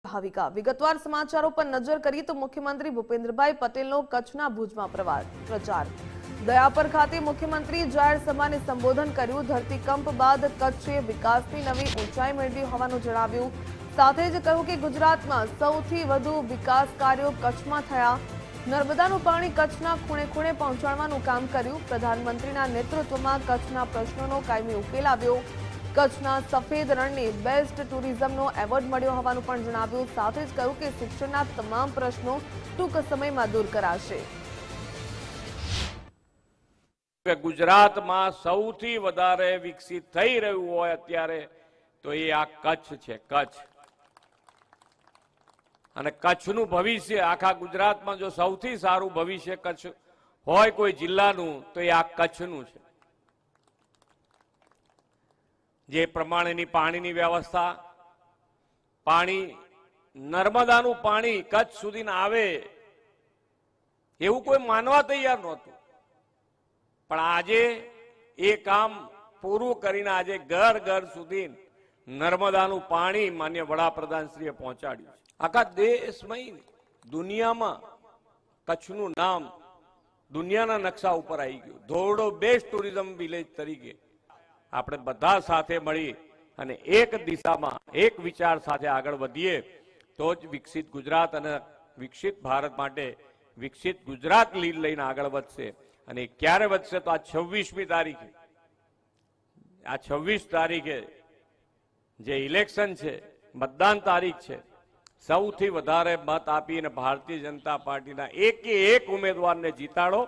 ભાવિકા વિગતવાર સમાચારો પર નજર કરીએ તો મુખ્યમંત્રી ભૂપેન્દ્રભાઈ પટેલનો કચ્છના ભુજમાં પ્રચાર દયાપર ખાતે મુખ્યમંત્રી જાહેર સભાને સંબોધન કર્યું। ધરતીકંપ બાદ કચ્છે વિકાસની નવી ઊંચાઈ મેળવી હોવાનું જણાવ્યું। સાથે જ કહ્યું કે ગુજરાતમાં સૌથી વધુ વિકાસ કાર્યો કચ્છમાં થયા। નર્મદાનું પાણી કચ્છના ખૂણે ખૂણે પહોંચાડવાનું કામ કર્યું। પ્રધાનમંત્રીના નેતૃત્વમાં કચ્છના પ્રશ્નોનો કાયમી ઉકેલ આવ્યો। કચ્છના સફેદ રણને બેસ્ટ ટુરિઝમનો એવોર્ડ મળ્યો હોવાનું પણ જણાવ્યું। સાથે જ કહ્યું કે શિક્ષણના તમામ પ્રશ્નો ટૂંક સમયમાં દૂર કરાશે। ગુજરાતમાં સૌથી વધારે વિકસિત થઈ રહ્યું હોય અત્યારે તો એ આ કચ્છ છે, કચ્છ। અને કચ્છનું ભવિષ્ય આખા ગુજરાતમાં જો સૌથી સારું ભવિષ્ય કચ્છ હોય કોઈ જિલ્લાનું તો એ આ કચ્છનું છે। જે પ્રમાણેની પાણીની વ્યવસ્થા, પાણી નર્મદાનું પાણી કચ્છ સુધી આવે એવું કોઈ માનવા તૈયાર નહોતું, પણ આજે એ કામ પૂરું કરીને આજે ઘર ઘર સુધી નર્મદાનું પાણી માન્ય વડાપ્રધાનશ્રીએ પહોંચાડ્યું છે। આખા દેશમાં દુનિયામાં કચ્છનું નામ દુનિયાના નકશા ઉપર આવી ગયું। ધોરડો બેસ્ટ ટુરિઝમ વિલેજ તરીકે આપણે બધા સાથે મળી અને એક દિશામાં એક વિચાર સાથે આગળ વધીએ તો જ વિકસિત ગુજરાત અને વિકસિત ભારત માટે વિકસિત ગુજરાત લીડ લઈને આગળ વધશે। અને ક્યારે વધશે તો આ 26મી તારીખે, આ 26 તારીખે જે ઇલેક્શન છે, મતદાન તારીખ છે, સૌથી વધારે મત આપીને ભારતીય જનતા પાર્ટીના એક ઉમેદવારને જીતાડો।